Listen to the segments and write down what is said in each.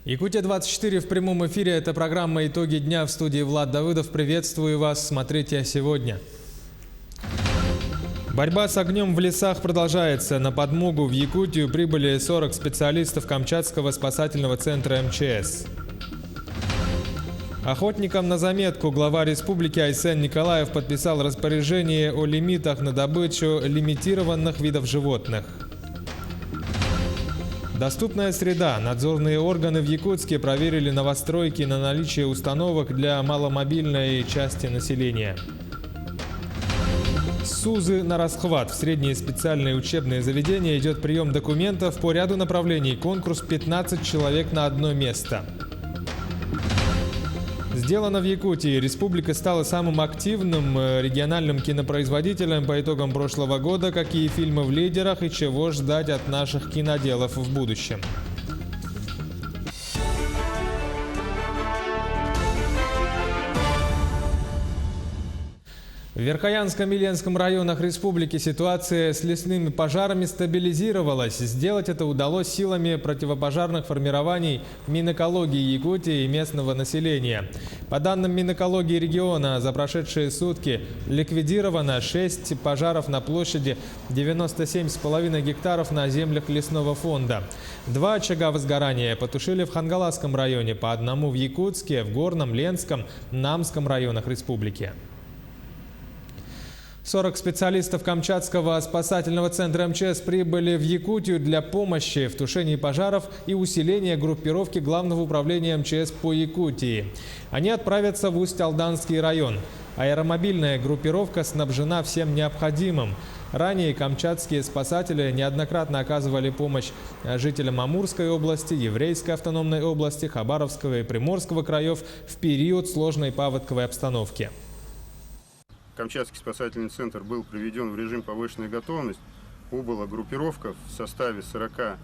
Якутия-24 в прямом эфире. Это программа «Итоги дня», в студии Влад Давыдов. Приветствую вас. Смотрите сегодня. Борьба с огнем в лесах продолжается. На подмогу в Якутию прибыли 40 специалистов Камчатского спасательного центра МЧС. Охотникам на заметку глава республики Айсен Николаев подписал распоряжение о лимитах на добычу лимитированных видов животных. Доступная среда. Надзорные органы в Якутске проверили новостройки на наличие установок для маломобильной части населения. СУЗы на расхват. В средние специальные учебные заведения идет прием документов по ряду направлений. Конкурс 15 человек на одно место. Сделано в Якутии. Республика стала самым активным региональным кинопроизводителем по итогам прошлого года. Какие фильмы в лидерах и чего ждать от наших киноделов в будущем? В Верхоянском и Ленском районах республики ситуация с лесными пожарами стабилизировалась. Сделать это удалось силами противопожарных формирований Минэкологии Якутии и местного населения. По данным Минэкологии региона, за прошедшие сутки ликвидировано 6 пожаров на площади 97,5 гектаров на землях лесного фонда. 2 очага возгорания потушили в Хангаласском районе, по одному в Якутске, в Горном, Ленском, Намском районах республики. 40 специалистов Камчатского спасательного центра МЧС прибыли в Якутию для помощи в тушении пожаров и усиления группировки Главного управления МЧС по Якутии. Они отправятся в Усть-Алданский район. Аэромобильная группировка снабжена всем необходимым. Ранее камчатские спасатели неоднократно оказывали помощь жителям Амурской области, Еврейской автономной области, Хабаровского и Приморского краев в период сложной паводковой обстановки. Камчатский спасательный центр был приведен в режим повышенной готовности. Убыла группировка в составе 40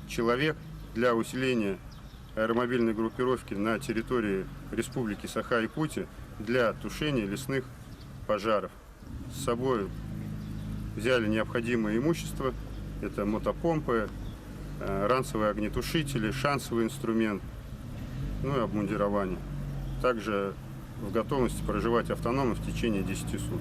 человек для усиления аэромобильной группировки на территории Республики Саха-Якутия для тушения лесных пожаров. С собой взяли необходимое имущество. Это мотопомпы, ранцевые огнетушители, шансовый инструмент, ну и обмундирование. Также в готовности проживать автономно в течение 10 суток.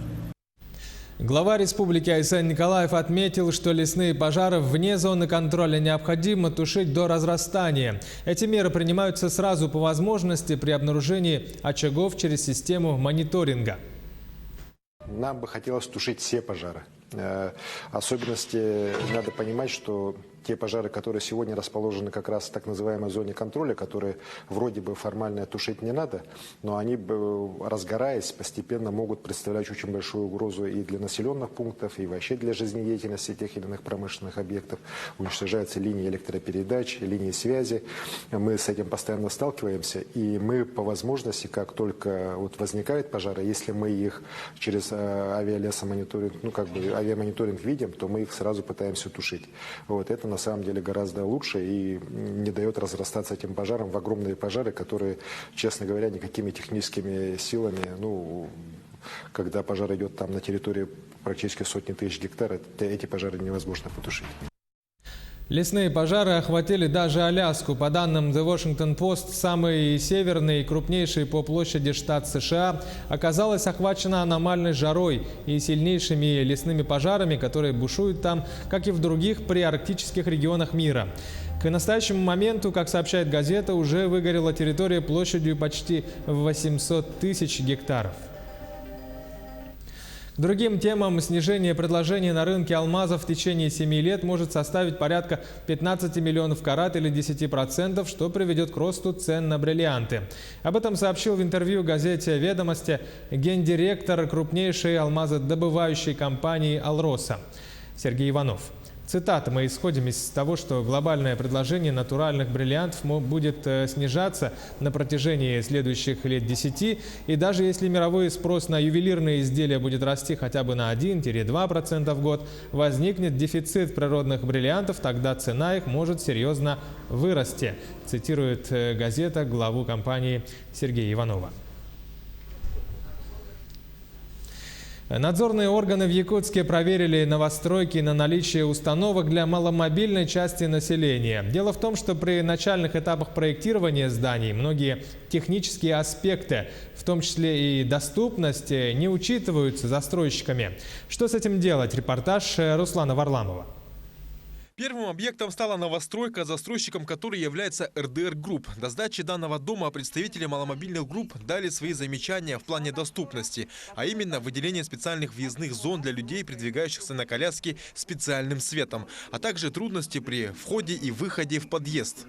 Глава республики Айсен Николаев отметил, что лесные пожары вне зоны контроля необходимо тушить до разрастания. Эти меры принимаются сразу по возможности при обнаружении очагов через систему мониторинга. Нам бы хотелось тушить все пожары. Особенности надо понимать, что те пожары, которые сегодня расположены как раз в так называемой зоне контроля, которые вроде бы формально тушить не надо, но они, разгораясь, постепенно могут представлять очень большую угрозу и для населенных пунктов, и вообще для жизнедеятельности тех или иных промышленных объектов. Уничтожаются линии электропередач, линии связи. Мы с этим постоянно сталкиваемся, и мы по возможности, как только возникают пожары, если мы их через авиалесомониторинг, авиамониторинг видим, то мы их сразу пытаемся тушить. Это на самом деле гораздо лучше и не дает разрастаться этим пожарам в огромные пожары, которые, честно говоря, никакими техническими силами, когда пожар идет там на территории практически сотни тысяч гектаров, эти пожары невозможно потушить. Лесные пожары охватили даже Аляску. По данным The Washington Post, самый северный и крупнейший по площади штат США оказалась охвачена аномальной жарой и сильнейшими лесными пожарами, которые бушуют там, как и в других приарктических регионах мира. К настоящему моменту, как сообщает газета, уже выгорела территория площадью почти в 800 тысяч гектаров. К другим темам, снижение предложения на рынке алмазов в течение 7 лет может составить порядка 15 миллионов карат или 10%, что приведет к росту цен на бриллианты. Об этом сообщил в интервью газете «Ведомости» гендиректор крупнейшей алмазодобывающей компании «Алроса» Сергей Иванов. Цитата: «Мы исходим из того, что глобальное предложение натуральных бриллиантов будет снижаться на протяжении следующих лет 10, и даже если мировой спрос на ювелирные изделия будет расти хотя бы на 1-2% в год, возникнет дефицит природных бриллиантов, тогда цена их может серьезно вырасти», цитирует газета главу компании Сергея Иванова. Надзорные органы в Якутске проверили новостройки на наличие установок для маломобильной части населения. Дело в том, что при начальных этапах проектирования зданий многие технические аспекты, в том числе и доступность, не учитываются застройщиками. Что с этим делать? Репортаж Руслана Варламова. Первым объектом стала новостройка, застройщиком которой является РДР Групп. До сдачи данного дома представители маломобильных групп дали свои замечания в плане доступности, а именно выделение специальных въездных зон для людей, передвигающихся на коляске специальным светом, а также трудности при входе и выходе в подъезд.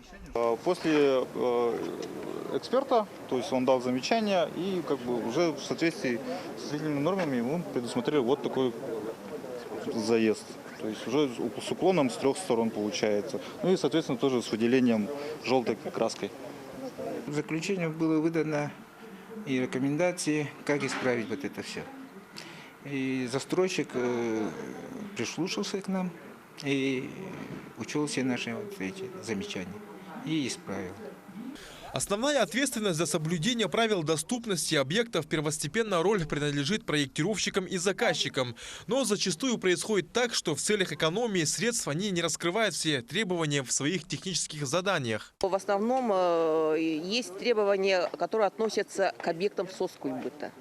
После эксперта, то есть он дал замечания, и уже в соответствии с этими нормами мы предусмотрели вот такой заезд. То есть уже с уклоном с 3 сторон получается. Ну и, соответственно, тоже с выделением желтой краской. В заключение было выдано и рекомендации, как исправить вот это все. И застройщик прислушался к нам и учел все наши вот эти замечания и исправил. Основная ответственность за соблюдение правил доступности объектов первостепенная роль принадлежит проектировщикам и заказчикам. Но зачастую происходит так, что в целях экономии средств они не раскрывают все требования в своих технических заданиях. В основном есть требования, которые относятся к объектам соцкультбыта.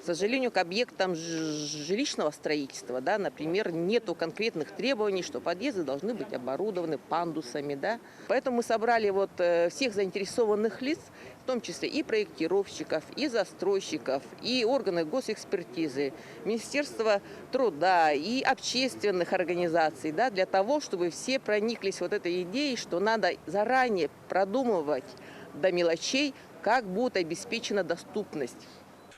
К сожалению, к объектам жилищного строительства, да, например, нету конкретных требований, что подъезды должны быть оборудованы пандусами. Да. Поэтому мы собрали всех заинтересованных лиц, в том числе и проектировщиков, и застройщиков, и органы госэкспертизы, Министерство труда и общественных организаций, да, для того, чтобы все прониклись этой идеей, что надо заранее продумывать до мелочей, как будет обеспечена доступность.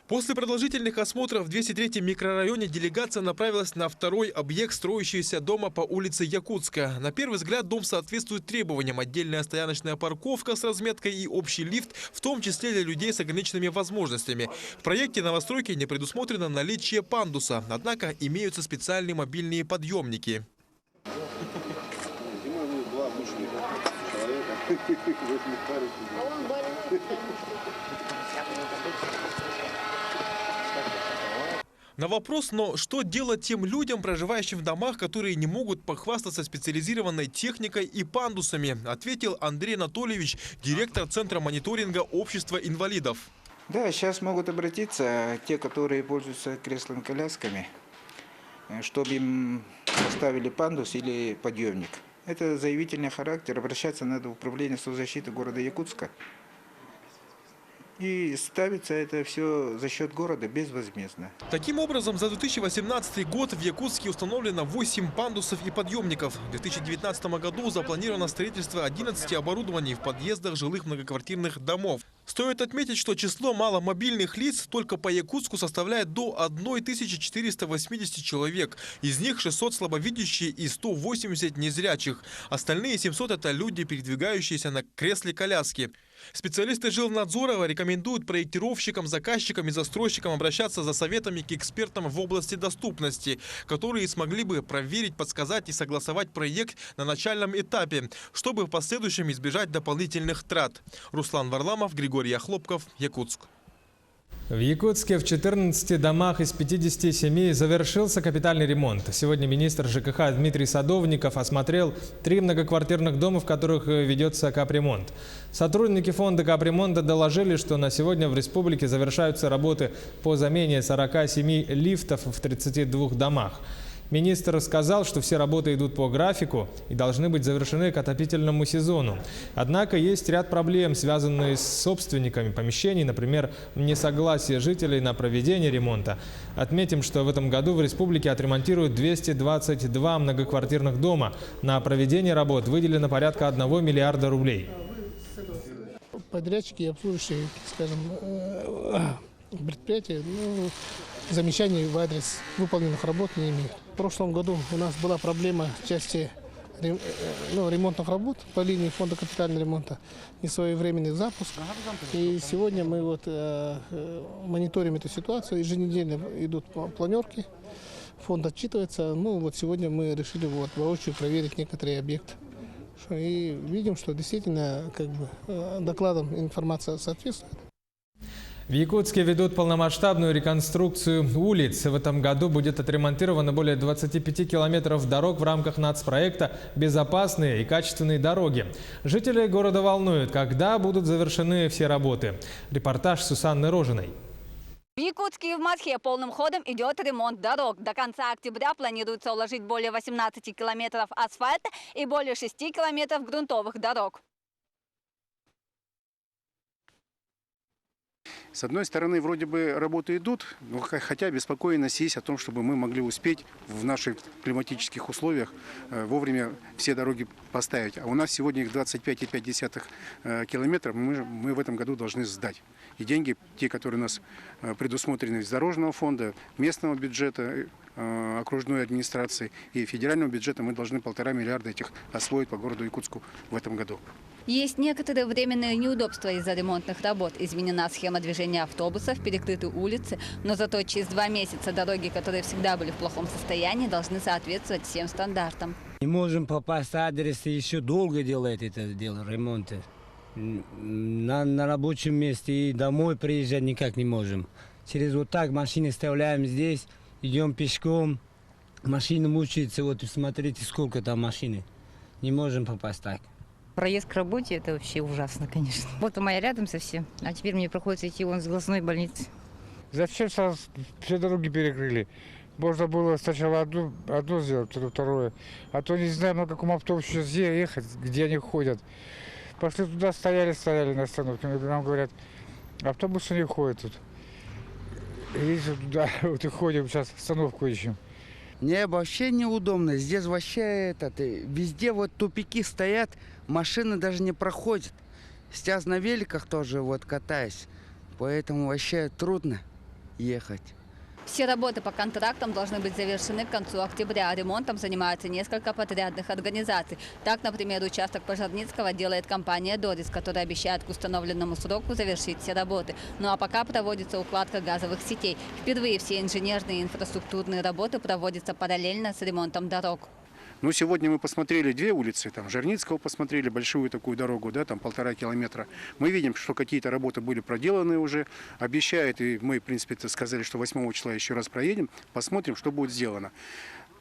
После продолжительных осмотров в 203-м микрорайоне делегация направилась на второй объект строящегося дома по улице Якутска. На первый взгляд дом соответствует требованиям: отдельная стояночная парковка с разметкой и общий лифт, в том числе для людей с ограниченными возможностями. В проекте новостройки не предусмотрено наличие пандуса, однако имеются специальные мобильные подъемники. На вопрос, но что делать тем людям, проживающим в домах, которые не могут похвастаться специализированной техникой и пандусами, ответил Андрей Анатольевич, директор Центра мониторинга общества инвалидов. Да, сейчас могут обратиться те, которые пользуются креслами-колясками, чтобы им поставили пандус или подъемник. Это заявительный характер. Обращаться надо в управление соцзащиты города Якутска. И ставится это все за счет города безвозмездно. Таким образом, за 2018 год в Якутске установлено 8 пандусов и подъемников. В 2019 году запланировано строительство 11 оборудований в подъездах жилых многоквартирных домов. Стоит отметить, что число маломобильных лиц только по Якутску составляет до 1480 человек. Из них 600 слабовидящие и 180 незрячих. Остальные 700 – это люди, передвигающиеся на кресле-коляске. Специалисты Жилнадзора рекомендуют проектировщикам, заказчикам и застройщикам обращаться за советами к экспертам в области доступности, которые смогли бы проверить, подсказать и согласовать проект на начальном этапе, чтобы в последующем избежать дополнительных трат. Руслан Варламов, Григорий Охлопков, Якутск. В Якутске в 14 домах из 57 завершился капитальный ремонт. Сегодня министр ЖКХ Дмитрий Садовников осмотрел 3 многоквартирных дома, в которых ведется капремонт. Сотрудники фонда капремонта доложили, что на сегодня в республике завершаются работы по замене 47 лифтов в 32 домах. Министр сказал, что все работы идут по графику и должны быть завершены к отопительному сезону. Однако есть ряд проблем, связанные с собственниками помещений, например, несогласие жителей на проведение ремонта. Отметим, что в этом году в республике отремонтируют 222 многоквартирных дома. На проведение работ выделено порядка 1 миллиарда рублей. Подрядчики и обслуживающие, скажем, предприятия, замечаний в адрес выполненных работ не имеют. В прошлом году у нас была проблема в части ремонтных работ по линии фонда капитального ремонта, несвоевременный запуск. И сегодня мы мониторим эту ситуацию, еженедельно идут планерки, фонд отчитывается. Сегодня мы решили воочию проверить некоторые объекты. И видим, что действительно докладам информация соответствует. В Якутске ведут полномасштабную реконструкцию улиц. В этом году будет отремонтировано более 25 километров дорог в рамках нацпроекта «Безопасные и качественные дороги». Жители города волнуют, когда будут завершены все работы. Репортаж Сусанны Рожиной. В Якутске и в Мархе полным ходом идет ремонт дорог. До конца октября планируется уложить более 18 километров асфальта и более 6 километров грунтовых дорог. С одной стороны, вроде бы работы идут, но хотя беспокойность есть о том, чтобы мы могли успеть в наших климатических условиях вовремя все дороги поставить. А у нас сегодня их 25,5 километров мы в этом году должны сдать. И деньги, те, которые у нас предусмотрены из дорожного фонда, местного бюджета, окружной администрации и федерального бюджета, мы должны 1,5 миллиарда этих освоить по городу Якутску в этом году. Есть некоторые временные неудобства из-за ремонтных работ. Изменена схема движения автобусов, перекрыты улицы. Но зато через 2 месяца дороги, которые всегда были в плохом состоянии, должны соответствовать всем стандартам. Не можем попасть в адрес, и еще долго делает это дело, ремонты. На рабочем месте и домой приезжать никак не можем. Через вот так машины оставляем здесь, идем пешком. Машина мучается, вот смотрите, сколько там машины. Не можем попасть так. Проезд к работе – это вообще ужасно, конечно. Вот моя рядом совсем, а теперь мне приходится идти вон с глазной больницы. Зачем сразу все дороги перекрыли? Можно было сначала одно сделать, потом второе. А то не знаем, на каком автобусе сейчас ехать, где они ходят. Пошли туда, стояли на остановке. Нам говорят, автобусы не ходят тут. И туда вот и ходим, сейчас остановку ищем. Не, вообще неудобно. Здесь вообще везде вот тупики стоят, машины даже не проходят. Сейчас на великах тоже вот катаюсь, поэтому вообще трудно ехать. Все работы по контрактам должны быть завершены к концу октября. Ремонтом занимаются несколько подрядных организаций. Так, например, участок Пожарницкого делает компания «Дорис», которая обещает к установленному сроку завершить все работы. Ну а пока проводится укладка газовых сетей. Впервые все инженерные и инфраструктурные работы проводятся параллельно с ремонтом дорог. Ну, сегодня мы посмотрели 2 улицы, там Жарницкого посмотрели, большую такую дорогу, да, там 1,5 километра. Мы видим, что какие-то работы были проделаны уже, обещают, и мы, в принципе, сказали, что 8 числа еще раз проедем, посмотрим, что будет сделано.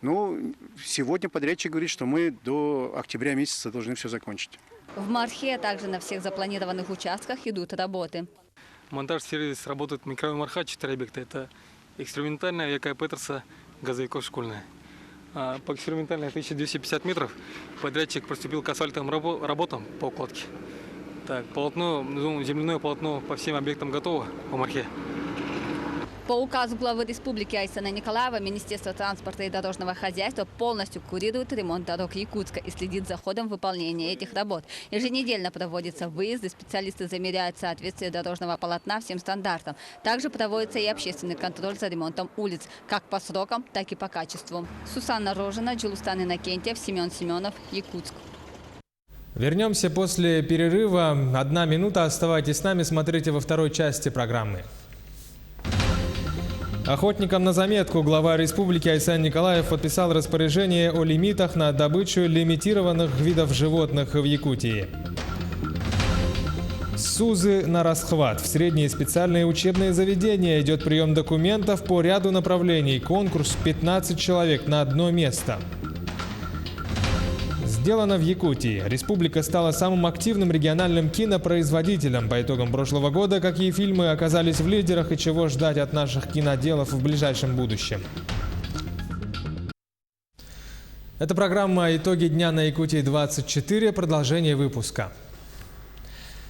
Ну, сегодня подрядчик говорит, что мы до октября месяца должны все закончить. В Мархе также на всех запланированных участках идут работы. Монтаж-сервис работает в микрорайоне Марха, 4 объекта. Это экспериментальная, Якая Петерса, газовиков школьная. По экспериментальной 1250 метров подрядчик приступил к асфальтовым работам по укладке. Так, земляное полотно по всем объектам готово по Мархе. По указу главы республики Айсена Николаева Министерство транспорта и дорожного хозяйства полностью курирует ремонт дорог Якутска и следит за ходом выполнения этих работ. Еженедельно проводятся выезды, специалисты замеряют соответствие дорожного полотна всем стандартам. Также проводится и общественный контроль за ремонтом улиц, как по срокам, так и по качеству. Сусанна Рожина, Джилустан Иннокентьев, Семен Семенов, Якутск. Вернемся после перерыва. 1 минута. Оставайтесь с нами, смотрите во второй части программы. Охотникам на заметку глава республики Айсен Николаев подписал распоряжение о лимитах на добычу лимитированных видов животных в Якутии. СУЗы на расхват. В средние специальные учебные заведения идет прием документов по ряду направлений. Конкурс 15 человек на 1 место. Сделано в Якутии. Республика стала самым активным региональным кинопроизводителем. По итогам прошлого года какие фильмы оказались в лидерах и чего ждать от наших киноделов в ближайшем будущем. Это программа «Итоги дня на Якутии-24». Продолжение выпуска.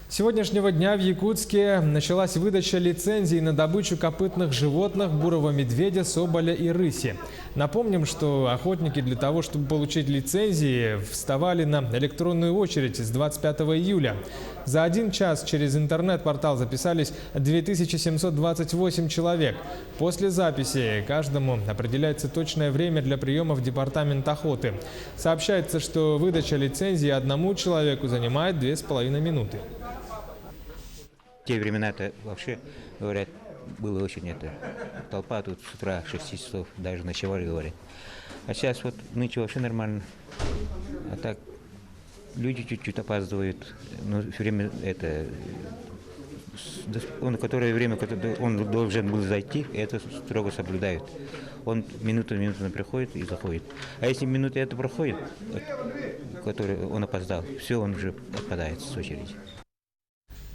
С сегодняшнего дня в Якутске началась выдача лицензий на добычу копытных животных, бурого медведя, соболя и рыси. Напомним, что охотники для того, чтобы получить лицензии, вставали на электронную очередь с 25 июля. За 1 час через интернет-портал записались 2728 человек. После записи каждому определяется точное время для приема в департамент охоты. Сообщается, что выдача лицензии 1 человеку занимает 2,5 минуты. В те времена-то вообще, говорят, было очень толпа тут с утра 6 часов, даже ночевали, говорят. А сейчас вот нынче вообще нормально. А так люди чуть-чуть опаздывают, но все время которое время, которое он должен был зайти, это строго соблюдают. Он минуту приходит и заходит. А если минута это проходит, который он опоздал, все, он уже отпадает с очереди.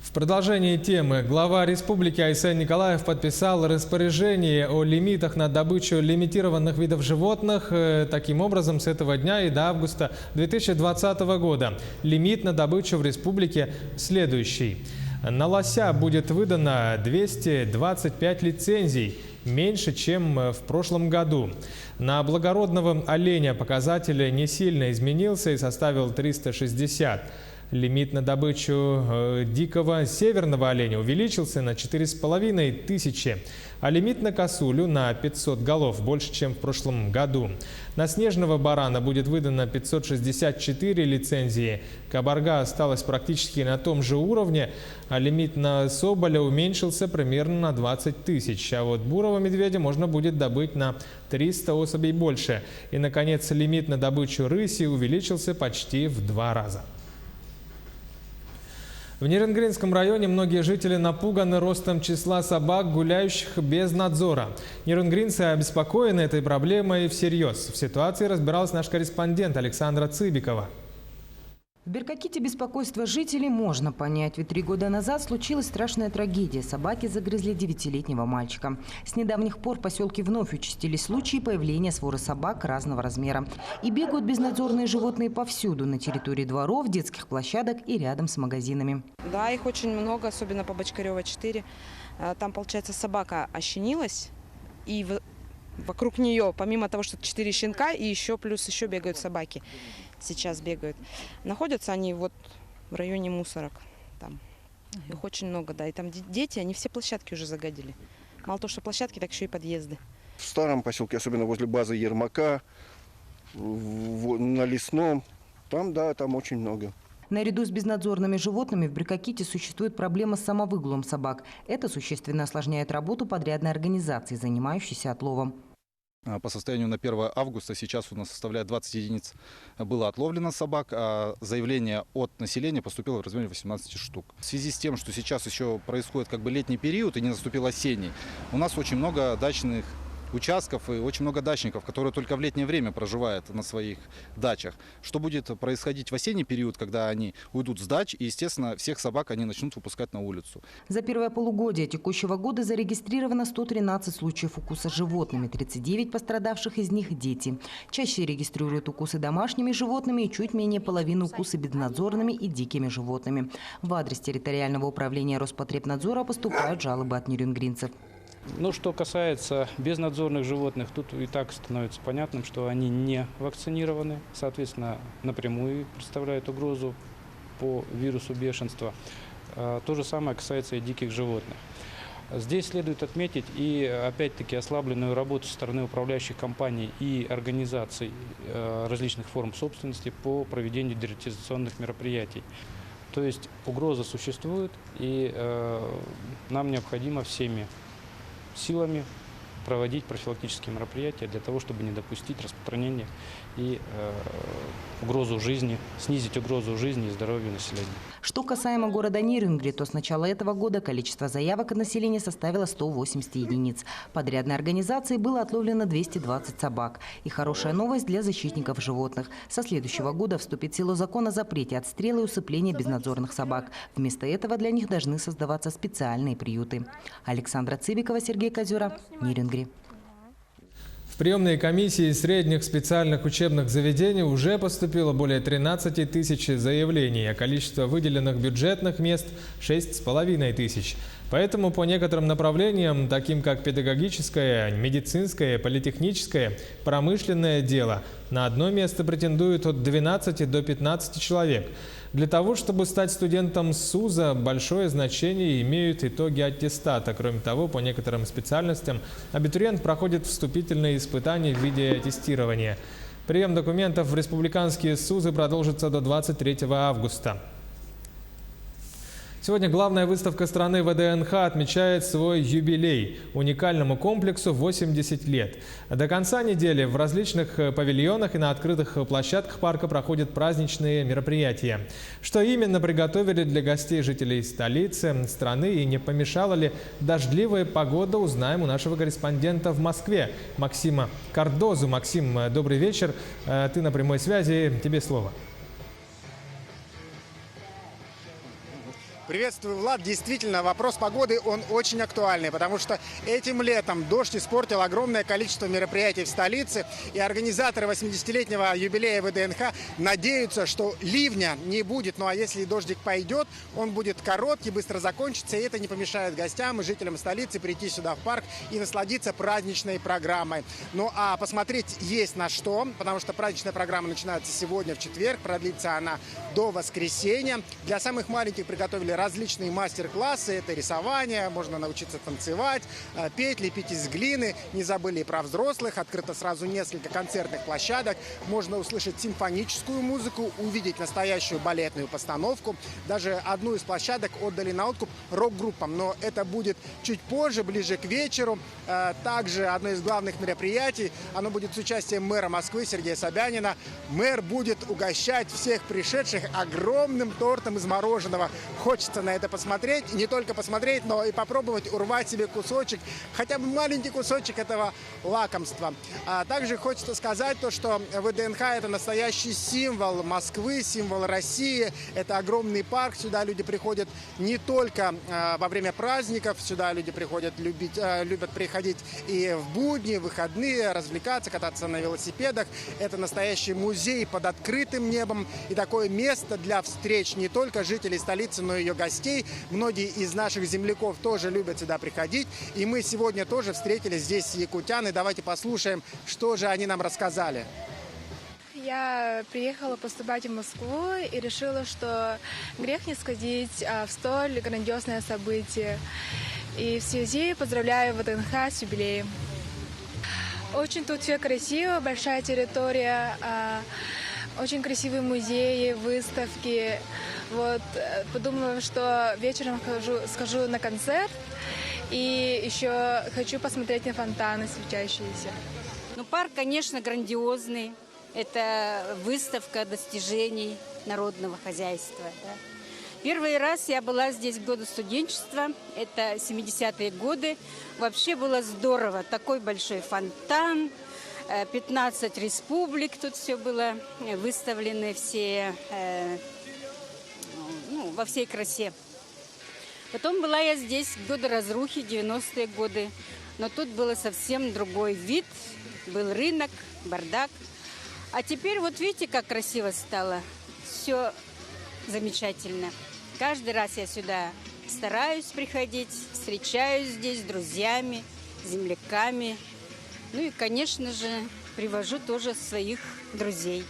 В продолжении темы глава республики Айсен Николаев подписал распоряжение о лимитах на добычу лимитированных видов животных. Таким образом, с этого дня и до августа 2020 года лимит на добычу в республике следующий. На лося будет выдано 225 лицензий, меньше, чем в прошлом году. На благородного оленя показатель не сильно изменился и составил 360. Лимит на добычу дикого северного оленя увеличился на 4500, а лимит на косулю на 500 голов, больше, чем в прошлом году. На снежного барана будет выдано 564 лицензии. Кабарга осталась практически на том же уровне, а лимит на соболя уменьшился примерно на 20 тысяч. А вот бурого медведя можно будет добыть на 300 особей больше. И, наконец, лимит на добычу рыси увеличился почти в 2 раза. В Нерюнгринском районе многие жители напуганы ростом числа собак, гуляющих без надзора. Нерюнгринцы обеспокоены этой проблемой всерьез. В ситуации разбиралась наш корреспондент Александра Цыбикова. В Беркаките беспокойство жителей можно понять, ведь 3 года назад случилась страшная трагедия. Собаки загрызли 9-летнего мальчика. С недавних пор в поселке вновь участились случаи появления своры собак разного размера. И бегают безнадзорные животные повсюду, на территории дворов, детских площадок и рядом с магазинами. Да, их очень много, особенно по Бочкарева 4. Там, получается, собака ощенилась, и вокруг нее, помимо того, что 4 щенка, и еще бегают собаки. Сейчас бегают. Находятся они вот в районе мусорок. Там. Их очень много, да. И там дети, они все площадки уже загадили. Мало того, что площадки, так еще и подъезды. В старом поселке, особенно возле базы Ермака, на Лесном, там, да, там очень много. Наряду с безнадзорными животными в Беркаките существует проблема с самовыгулом собак. Это существенно осложняет работу подрядной организации, занимающейся отловом. По состоянию на 1 августа сейчас у нас составляет 20 единиц было отловлено собак, а заявление от населения поступило в размере 18 штук. В связи с тем, что сейчас еще происходит летний период и не наступил осенний, у нас очень много дачных участков и очень много дачников, которые только в летнее время проживают на своих дачах. Что будет происходить в осенний период, когда они уйдут с дач, и, естественно, всех собак они начнут выпускать на улицу. За первое полугодие текущего года зарегистрировано 113 случаев укуса животными, 39 пострадавших из них – дети. Чаще регистрируют укусы домашними животными и чуть менее половины укусы безнадзорными и дикими животными. В адрес территориального управления Роспотребнадзора поступают жалобы от нерюнгринцев. Что касается безнадзорных животных, тут и так становится понятным, что они не вакцинированы, соответственно, напрямую представляют угрозу по вирусу бешенства. То же самое касается и диких животных. Здесь следует отметить и, опять-таки, ослабленную работу со стороны управляющих компаний и организаций различных форм собственности по проведению дератизационных мероприятий. То есть угроза существует, и нам необходимо всеми силами проводить профилактические мероприятия для того, чтобы не допустить распространения и угрозу жизни, снизить угрозу жизни и здоровью населения. Что касаемо города Нерюнгри, то с начала этого года количество заявок от населения составило 180 единиц. Подрядной организацией было отловлено 220 собак. И хорошая новость для защитников животных. Со следующего года вступит в силу закон о запрете отстрела и усыпления безнадзорных собак. Вместо этого для них должны создаваться специальные приюты. Александра Цыбикова, Сергей Козюра, Нерюнгри. В приемные комиссии средних специальных учебных заведений уже поступило более 13 тысяч заявлений, а количество выделенных бюджетных мест – 6,5 тысяч. Поэтому по некоторым направлениям, таким как педагогическое, медицинское, политехническое, промышленное дело, на одно место претендуют от 12 до 15 человек. Для того, чтобы стать студентом СУЗа, большое значение имеют итоги аттестата. Кроме того, по некоторым специальностям абитуриент проходит вступительные испытания в виде тестирования. Прием документов в республиканские СУЗы продолжится до 23 августа. Сегодня главная выставка страны ВДНХ отмечает свой юбилей. Уникальному комплексу 80 лет. До конца недели в различных павильонах и на открытых площадках парка проходят праздничные мероприятия. Что именно приготовили для гостей жителей столицы страны и не помешала ли дождливая погода, узнаем у нашего корреспондента в Москве Максима Кардозу. Максим, добрый вечер. Ты на прямой связи. Тебе слово. Приветствую, Влад. Действительно, вопрос погоды, он очень актуальный, потому что этим летом дождь испортил огромное количество мероприятий в столице, и организаторы 80-летнего юбилея ВДНХ надеются, что ливня не будет. Ну а если дождик пойдет, он будет короткий, быстро закончится, и это не помешает гостям и жителям столицы прийти сюда в парк и насладиться праздничной программой. Ну а посмотреть есть на что, потому что праздничная программа начинается сегодня в четверг, продлится она до воскресенья. Для самых маленьких приготовили различные мастер-классы. Это рисование, можно научиться танцевать, петь, лепить из глины. Не забыли и про взрослых. Открыто сразу несколько концертных площадок. Можно услышать симфоническую музыку, увидеть настоящую балетную постановку. Даже одну из площадок отдали на откуп рок-группам. Но это будет чуть позже, ближе к вечеру. Также одно из главных мероприятий, оно будет с участием мэра Москвы Сергея Собянина. Мэр будет угощать всех пришедших огромным тортом из мороженого. Хочется на это посмотреть, не только посмотреть, но и попробовать урвать себе кусочек, хотя бы маленький кусочек этого лакомства. А также хочется сказать то, что ВДНХ – это настоящий символ Москвы, символ России. Это огромный парк, сюда люди приходят не только во время праздников, сюда люди приходят, любят приходить и в будни, в выходные, развлекаться, кататься на велосипедах. Это настоящий музей под открытым небом и такое место для встреч не только жителей столицы, но и ее гостей. Многие из наших земляков тоже любят сюда приходить. И мы сегодня тоже встретились здесь с якутян. И давайте послушаем, что же они нам рассказали. Я приехала поступать в Москву и решила, что грех не сходить в столь грандиозное событие. И в связи поздравляю ВДНХ с юбилеем. Очень тут все красиво, большая территория, очень красивые музеи, выставки. Вот, подумала, что вечером схожу на концерт и еще хочу посмотреть на фонтаны светящиеся. Ну, парк, конечно, грандиозный. Это выставка достижений народного хозяйства. Да. Первый раз я была здесь в годы студенчества, это 70-е годы. Вообще было здорово. Такой большой фонтан, 15 республик тут все было выставлены, все, во всей красе. Потом была я здесь в годы разрухи, 90-е годы. Но тут было совсем другой вид. Был рынок, бардак. А теперь вот видите, как красиво стало. Все замечательно. Каждый раз я сюда стараюсь приходить, встречаюсь здесь с друзьями, земляками. Ну и, конечно же, привожу тоже своих друзей.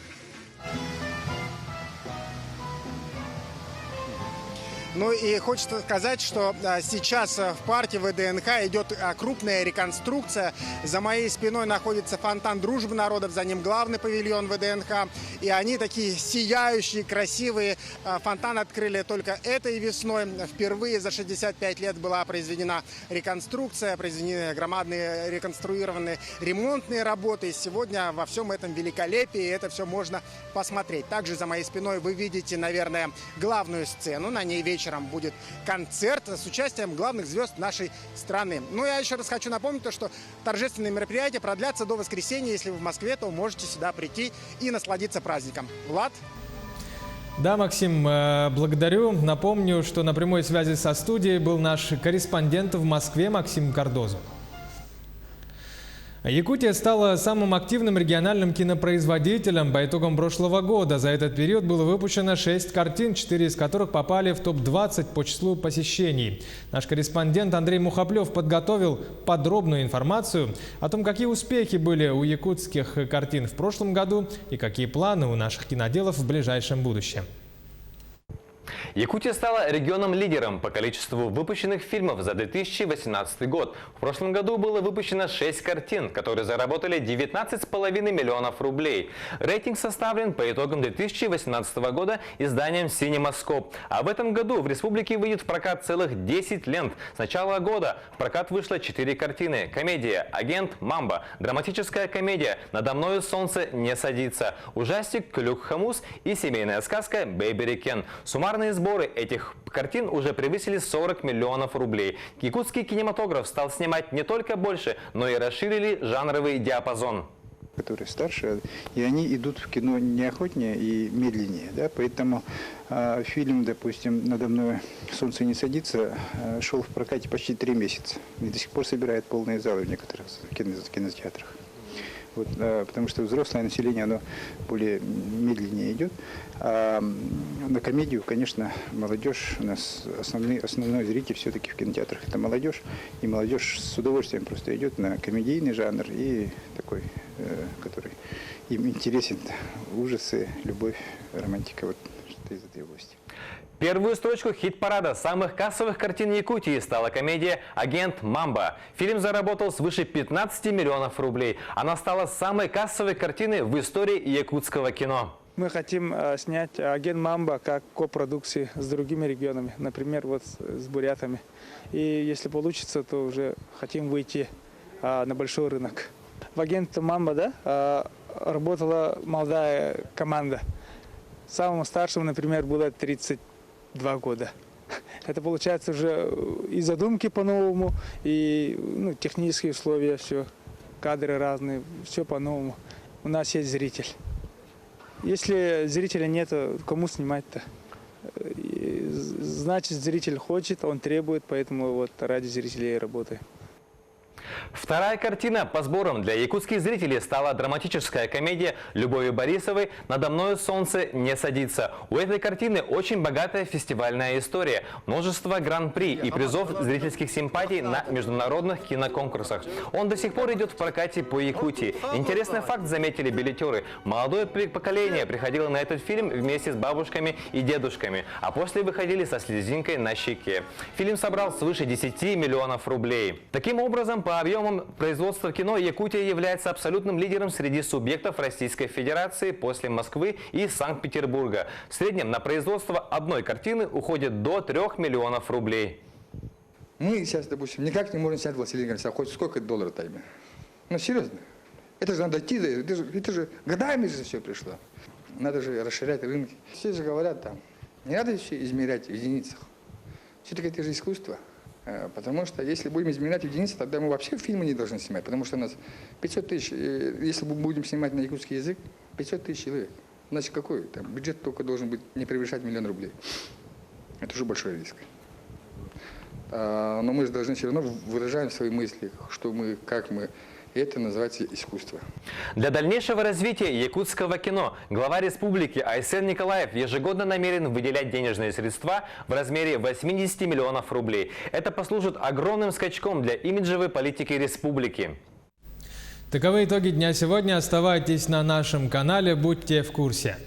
Ну и хочется сказать, что сейчас в парке ВДНХ идет крупная реконструкция. За моей спиной находится фонтан Дружбы народов, за ним главный павильон ВДНХ. И они такие сияющие, красивые. Фонтан открыли только этой весной. Впервые за 65 лет была произведена реконструкция, произведены громадные реконструированные ремонтные работы. И сегодня во всем этом великолепии это все можно посмотреть. Также за моей спиной вы видите, наверное, главную сцену. На ней вечером будет концерт с участием главных звезд нашей страны. Ну, я еще раз хочу напомнить, что торжественные мероприятия продлятся до воскресенья. Если вы в Москве, то можете сюда прийти и насладиться праздником. Влад? Да, Максим, благодарю. Напомню, что на прямой связи со студией был наш корреспондент в Москве Максим Кардозу. Якутия стала самым активным региональным кинопроизводителем по итогам прошлого года. За этот период было выпущено 6 картин, 4 из которых попали в топ-20 по числу посещений. Наш корреспондент Андрей Мухоплев подготовил подробную информацию о том, какие успехи были у якутских картин в прошлом году и какие планы у наших киноделов в ближайшем будущем. Якутия стала регионом-лидером по количеству выпущенных фильмов за 2018 год. В прошлом году было выпущено 6 картин, которые заработали 19,5 миллионов рублей. Рейтинг составлен по итогам 2018 года изданием CinemaScope. А в этом году в республике выйдет в прокат целых 10 лент. С начала года в прокат вышло 4 картины. Комедия «Агент Мамба», драматическая комедия «Надо мною солнце не садится», ужастик «Клюк Хамус» и семейная сказка «Бэйби Рикен». Суммарные сборы этих картин уже превысили 40 миллионов рублей. Якутский кинематограф стал снимать не только больше, но и расширили жанровый диапазон. Которые старше, и они идут в кино неохотнее и медленнее. Да? Поэтому фильм, допустим, «Надо мной солнце не садится» шел в прокате почти 3 месяца. И до сих пор собирает полные залы в некоторых кинотеатрах. Вот, потому что взрослое население, оно более медленнее идет. А на комедию, конечно, молодежь, у нас основной зритель все-таки в кинотеатрах это молодежь. И молодежь с удовольствием просто идет на комедийный жанр и такой, который им интересен. Ужасы, любовь, романтика, вот что-то из этой области. Первую строчку хит-парада самых кассовых картин Якутии стала комедия «Агент Мамба». Фильм заработал свыше 15 миллионов рублей. Она стала самой кассовой картиной в истории якутского кино. Мы хотим снять «Агент Мамба» как копродукции с другими регионами, например, вот с бурятами. И если получится, то уже хотим выйти на большой рынок. В «Агенте Мамба», да, работала молодая команда. Самому старшему, например, было 32 года. Это получается уже и задумки по-новому, и технические условия, все, кадры разные, все по-новому. У нас есть зритель. Если зрителя нет, кому снимать-то? Значит, зритель хочет, он требует, поэтому вот ради зрителей работаем. Вторая картина по сборам для якутских зрителей стала драматическая комедия Любови Борисовой «Надо мною солнце не садится». У этой картины очень богатая фестивальная история, множество гран-при и призов зрительских симпатий на международных киноконкурсах. Он до сих пор идет в прокате по Якутии. Интересный факт заметили билетеры. Молодое поколение приходило на этот фильм вместе с бабушками и дедушками, а после выходили со слезинкой на щеке. Фильм собрал свыше 10 миллионов рублей. Таким образом, по объемам производства кино Якутия является абсолютным лидером среди субъектов Российской Федерации после Москвы и Санкт-Петербурга. В среднем на производство одной картины уходит до 3 миллионов рублей. Мы сейчас, допустим, никак не можем снять «Властелин колец», хоть сколько долларов тайме. Ну, серьезно. Это же надо идти, это же годами же все пришло. Надо же расширять рынки. Все же говорят там, не надо все измерять в единицах. Все-таки это же искусство. Потому что если будем измерять единицы, тогда мы вообще фильмы не должны снимать. Потому что у нас 500 тысяч, если мы будем снимать на якутский язык, 500 тысяч человек. Значит, какой? Там бюджет только должен быть не превышать 1 миллион рублей. Это уже большой риск. Но мы же должны все равно выражать свои мысли, что мы, как мы. И это называется искусство. Для дальнейшего развития якутского кино глава республики Айсен Николаев ежегодно намерен выделять денежные средства в размере 80 миллионов рублей. Это послужит огромным скачком для имиджевой политики республики. Таковы итоги дня сегодня. Оставайтесь на нашем канале, будьте в курсе.